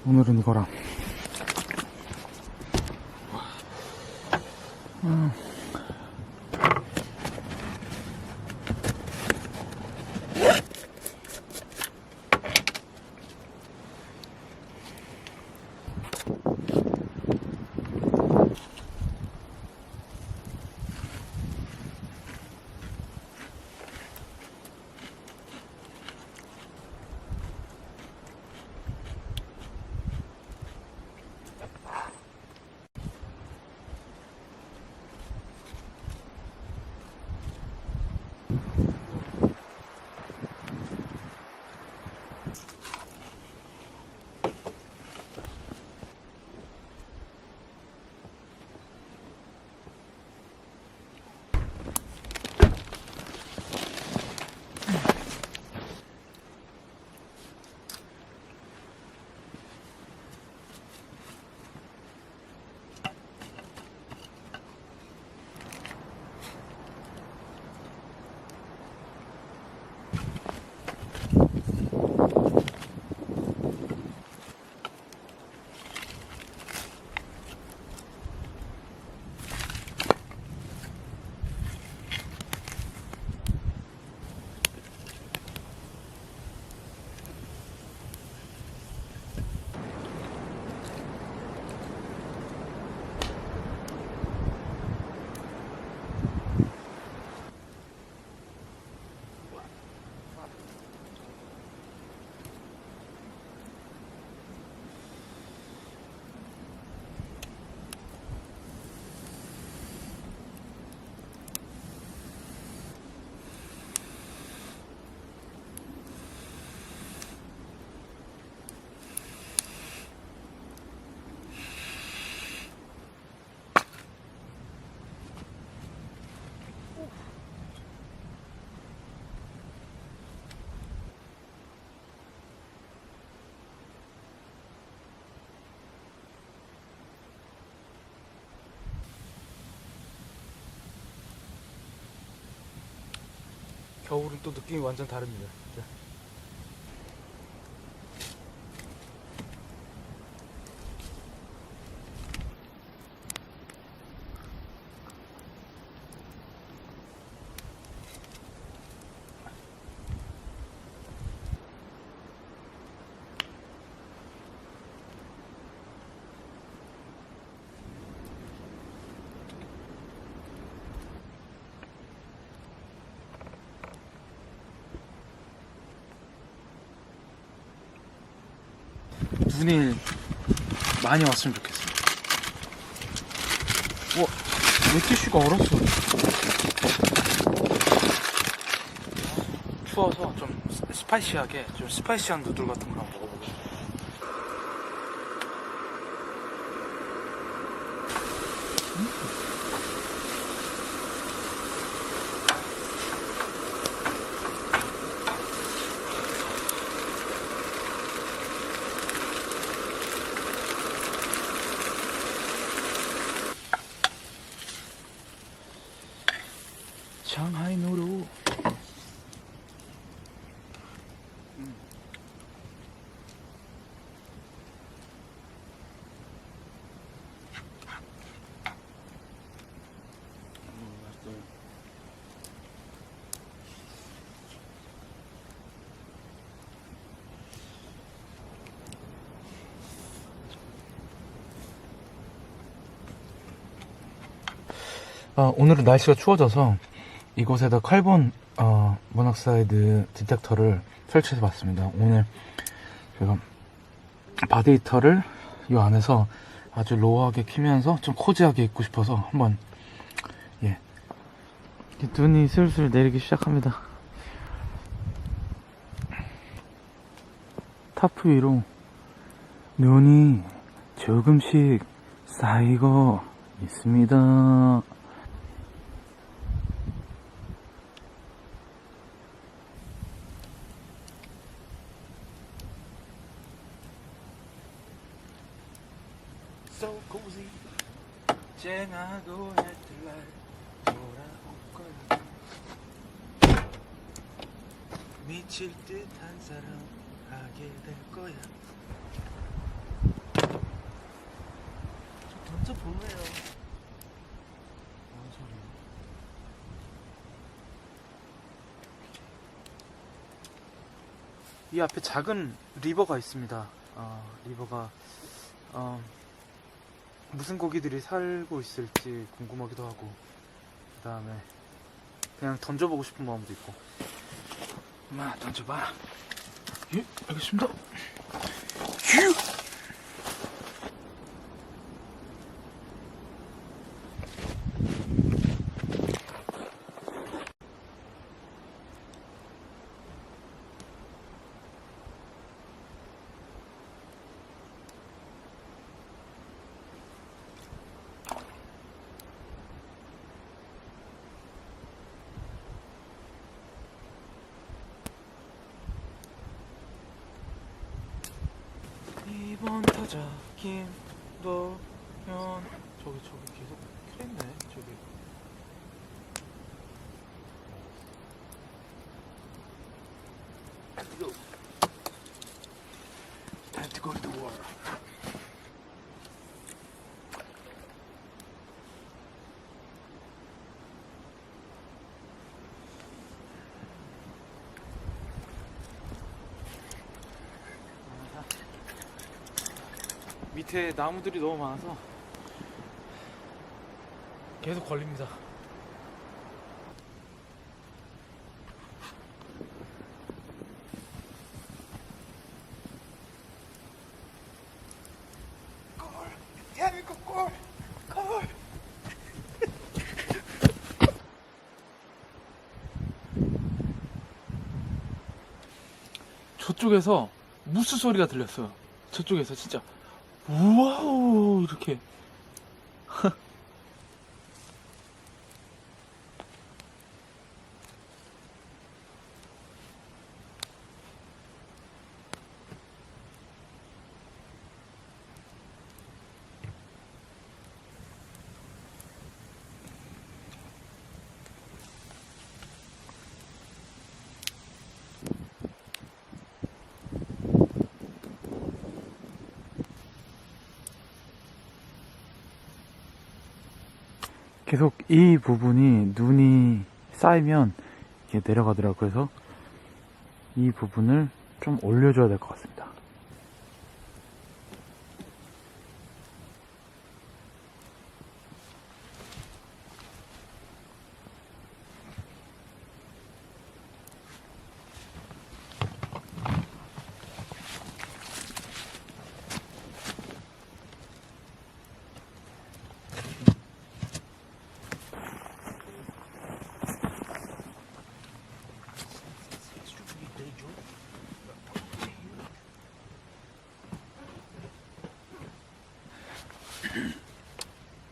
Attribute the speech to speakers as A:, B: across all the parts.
A: 오늘은 이거랑 겨울은 또 느낌이 완전 다릅니다. 진짜. 눈이 많이 왔으면 좋겠어요. 와, 물티슈가 얼었어. 추워서 좀 스파이시하게, 좀 스파이시한 누들 같은 거 한번 먹어보고. 상하이 노루. 맛있어요. 오늘은 날씨가 추워져서 이곳에다 칼본 모녹사이드 디텍터를 설치해 봤습니다. 오늘 제가 바디 히터를 이 안에서 아주 로우하게 키면서 좀 코지하게 입고 싶어서 한번, 예. 눈이 슬슬 내리기 시작합니다. 타프 위로 눈이 조금씩 쌓이고 있습니다. So cozy 쨍하고 해뜰날 돌아올 거야. 미칠 듯한 사랑 하게 될 거야. 좀 던져볼래요. 뭔 소리야. 이 앞에 작은 리버가 있습니다. 리버가 무슨 고기들이 살고 있을지 궁금하기도 하고, 그 다음에 그냥 던져보고 싶은 마음도 있고. 엄마 던져봐. 예, 알겠습니다. 휴! 이번 타자 김도현. 저기 계속 켜있네. 저기 Time to go to war. 밑에 나무들이 너무 많아서 계속 걸립니다. 골! 대한민국 골! 골! 저쪽에서 무스 소리가 들렸어요. 저쪽에서 진짜 우와우 이렇게. 계속 이 부분이 눈이 쌓이면 이게 내려가더라고요. 그래서 이 부분을 좀 올려줘야 될 것 같습니다.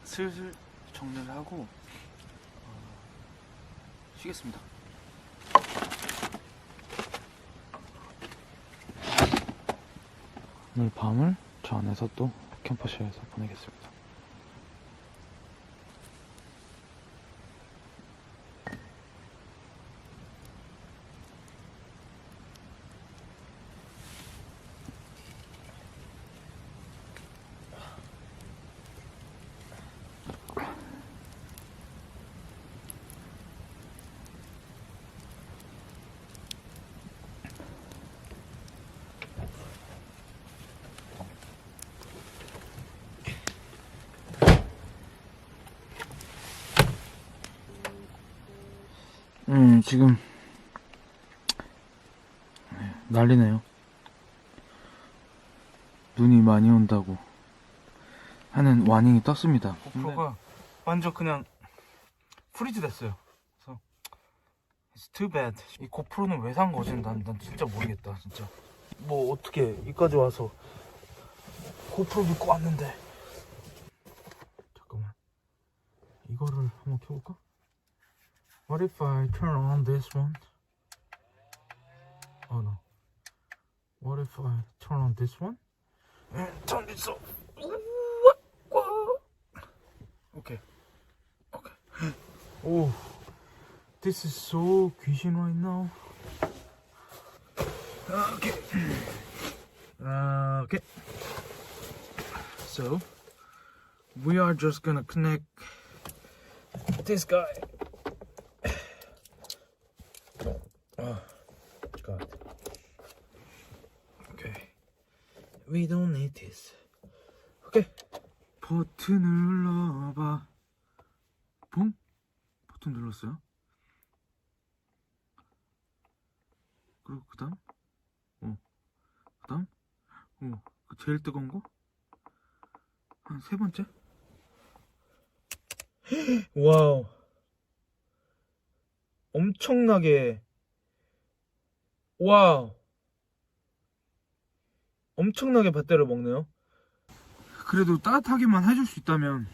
A: 슬슬 정리를 하고 쉬겠습니다. 오늘 밤을 저 안에서 또 캠퍼시에서 보내겠습니다. 지금 난리네요. 눈이 많이 온다고 하는 와닝이 떴습니다. 고프로가 완전 그냥 프리즈 됐어요. 그래서 It's too bad. 이 고프로는 왜 산 거지? 난 진짜 모르겠다. 진짜 뭐 어떻게 여기까지 와서 고프로 믿고 왔는데. 잠깐만, 이거를 한번 켜볼까? What if I turn on this one? Oh no. What if I turn on this one? And turn this off. Okay. Okay. 오, This is so 귀신 right now. Okay. Okay. So we are just gonna connect this guy. Oh God. Okay. We don't need this. Okay. 버튼을 눌러봐. 봉? 버튼 눌렀어요? 그리고 그 다음? 그 다음? 그 제일 뜨거운 거? 한 세 번째? 와우. 엄청나게. 와우. 엄청나게 배터리를 먹네요. 그래도 따뜻하게만 해줄 수 있다면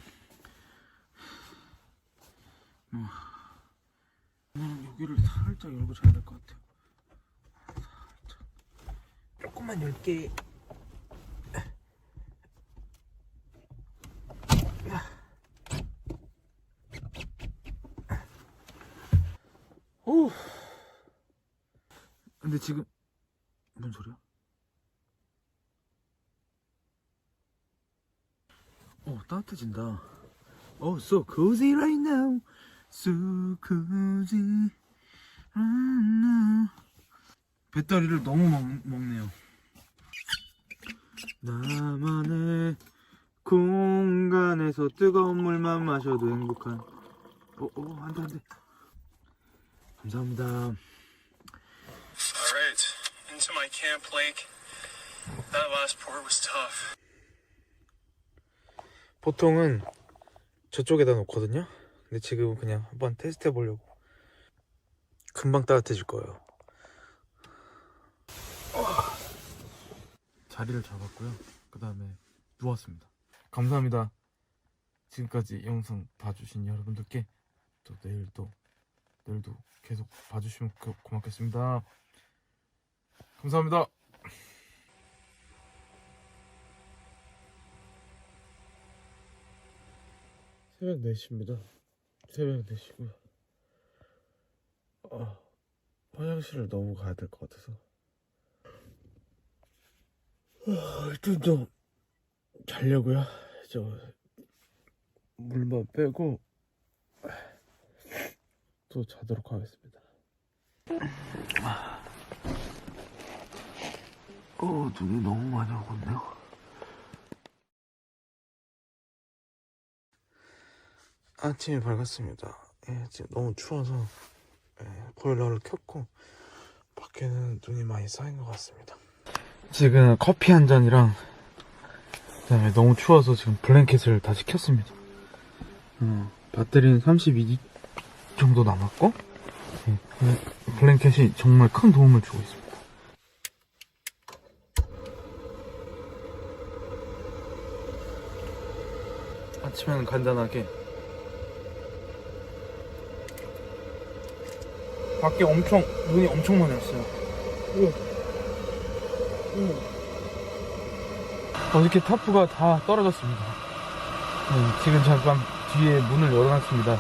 A: 여기를 살짝 열고 자야 될 것 같아요. 살짝. 조금만 열게. 오. 근데 지금 뭔 소리야? 따뜻해진다. So cozy right now. So cozy right now. 배터리를 너무 먹네요. 나만의 공간에서 뜨거운 물만 마셔도 행복한. 안돼. 감사합니다.
B: Alright, into my camp lake. That last pour was tough.
A: 보통은 저쪽에다 놓거든요. 근데 지금은 그냥 한번 테스트 해보려고. 금방 따뜻해질 거예요. 자리를 잡았고요. 그 다음에 누웠습니다. 감사합니다. 지금까지 영상 봐주신 여러분들께 또 내일도 계속 봐주시면 고맙겠습니다. 감사합니다. 새벽 4시입니다. 새벽 4시고요. 화장실을 너무 가야 될 것 같아서 일단 좀 자려고요. 저 물만 빼고 또 자도록 하겠습니다. 눈이 너무 많이 오고 있네요. 아침이 밝았습니다. 지금 너무 추워서 보일러를 켰고 밖에는 눈이 많이 쌓인 것 같습니다. 지금 커피 한 잔이랑 그다음에 너무 추워서 지금 블랭켓을 다시 켰습니다. 배터리는 32 정도 남았고 블랭켓이 정말 큰 도움을 주고 있습니다. 아침에는 간단하게 밖에 눈이 엄청 많이 왔어요. 어저께 타프가 다 떨어졌습니다. 지금 잠깐 뒤에 문을 열어놨습니다.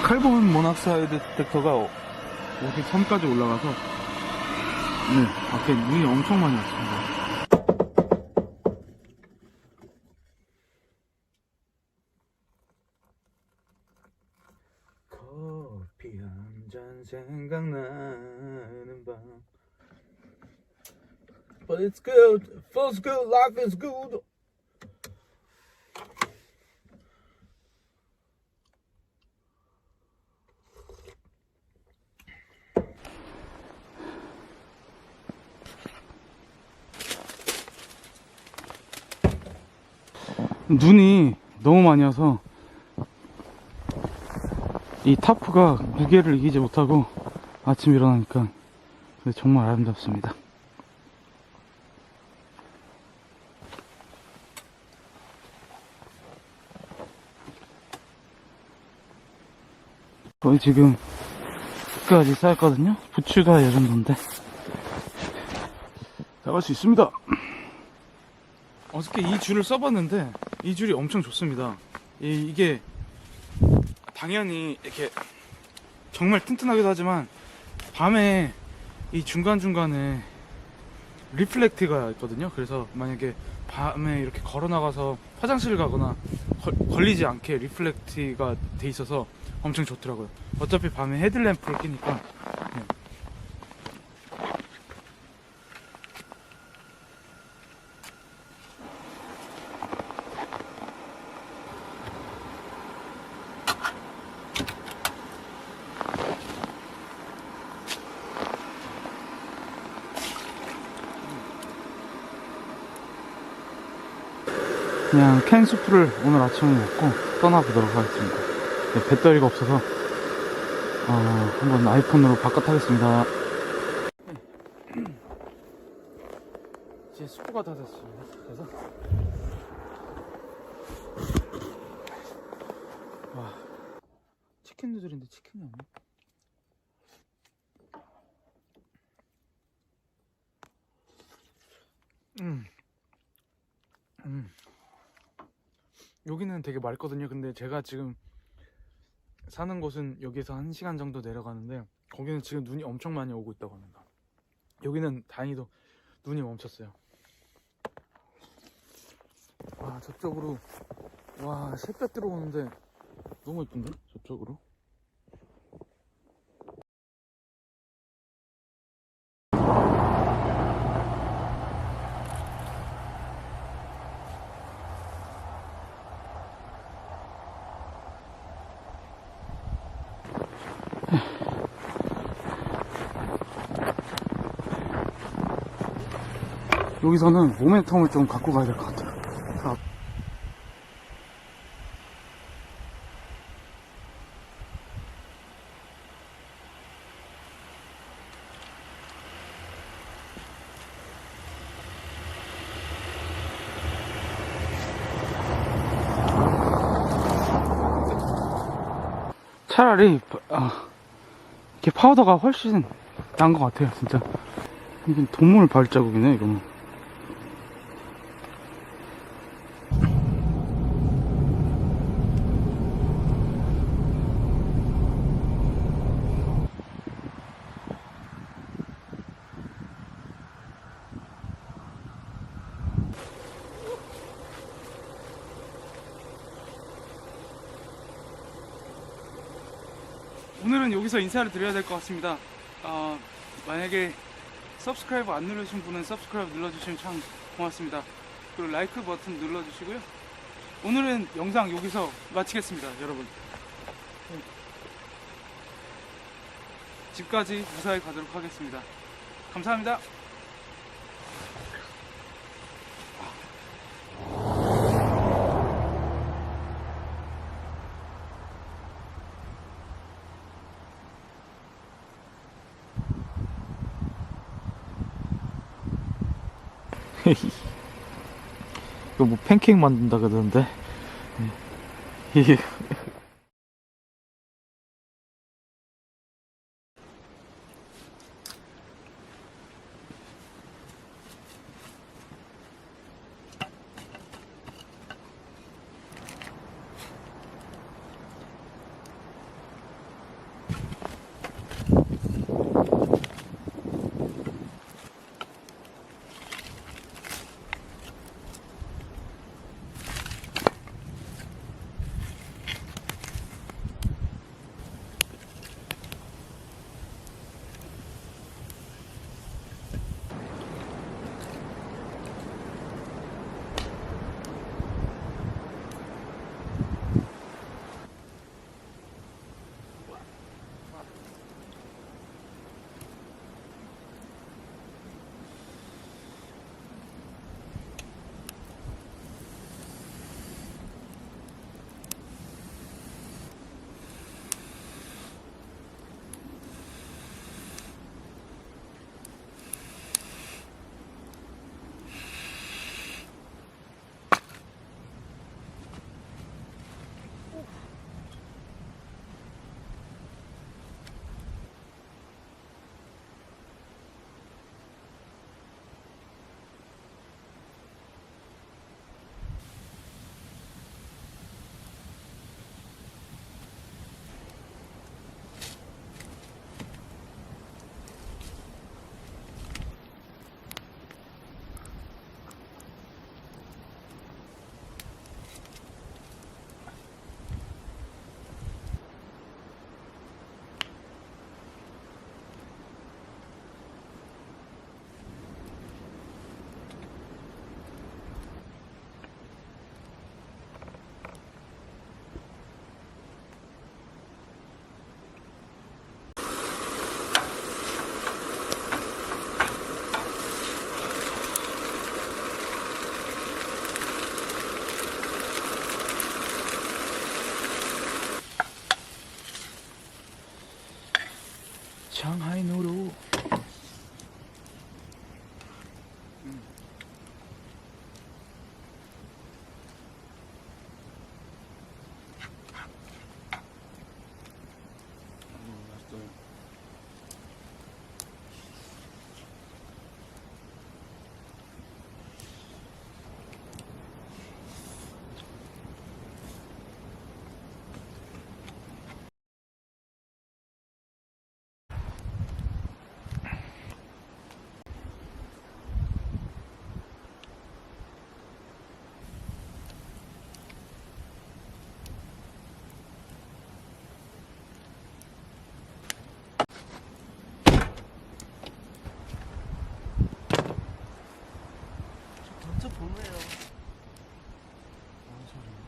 A: 칼본 모낙사이드 디텍터가 어디 섬까지 올라가서 밖에 눈이 엄청 많이 왔습니다. 커피 한 잔 생각나는 밤. But it's good, feels good, life is good. 눈이 너무 많이 와서 이 타프가 무게를 이기지 못하고 아침 일어나니까 정말 아름답습니다. 거의 지금 끝까지 쌓였거든요. 부츠가 이 정도인데 나갈 수 있습니다. 어저께 이 줄을 써봤는데 이 줄이 엄청 좋습니다. 이게 당연히 이렇게 정말 튼튼하기도 하지만 밤에 이 중간중간에 리플렉트가 있거든요. 그래서 만약에 밤에 이렇게 걸어 나가서 화장실을 가거나 걸리지 않게 리플렉트가 돼 있어서 엄청 좋더라고요. 어차피 밤에 헤드램프를 끼니까. 네. 그냥 캔 수프를 오늘 아침에 먹고 떠나보도록 하겠습니다. 네, 배터리가 없어서 한번 아이폰으로 바꿔타겠습니다. 이제 수프가 다 됐습니다. 그래서 와, 치킨 누들인데 치킨이 없네. 여기는 되게 맑거든요. 근데 제가 지금 사는 곳은 여기에서 1시간 정도 내려가는데 거기는 지금 눈이 엄청 많이 오고 있다고 합니다. 여기는 다행히도 눈이 멈췄어요. 와, 저쪽으로 와, 샛별 들어오는데 너무 예쁜데? 저쪽으로. 여기서는 모멘텀을 좀 갖고 가야 될 것 같아요. 차라리 이렇게 파우더가 훨씬 나은 것 같아요. 진짜 이건 동물 발자국이네. 이러면 오늘은 여기서 인사를 드려야 될 것 같습니다. 만약에 서브스크라이브 안 누르신 분은 서브스크라이브 눌러주시면 참 고맙습니다. 그리고 라이크 버튼 눌러주시고요. 오늘은 영상 여기서 마치겠습니다, 여러분. 집까지 무사히 가도록 하겠습니다. 감사합니다. 이거 뭐 팬케이크 만든다 그러던데. 상하이 노루.
C: 던져보네요.
A: 뭔 소리야?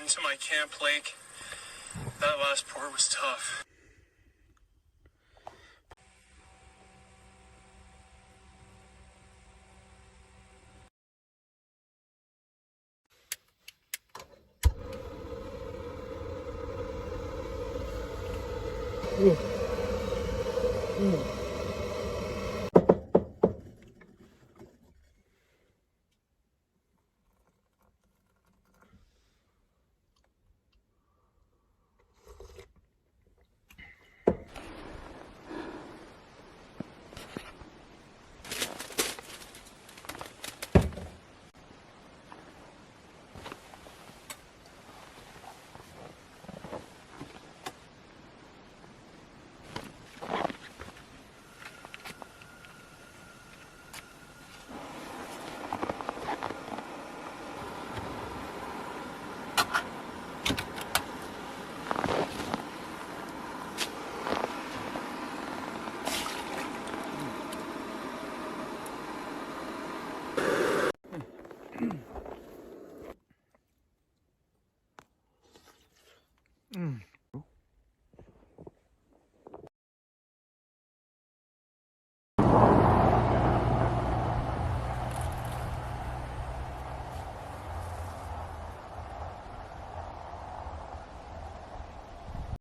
B: Into my camp lake. That last port was tough.
C: 응.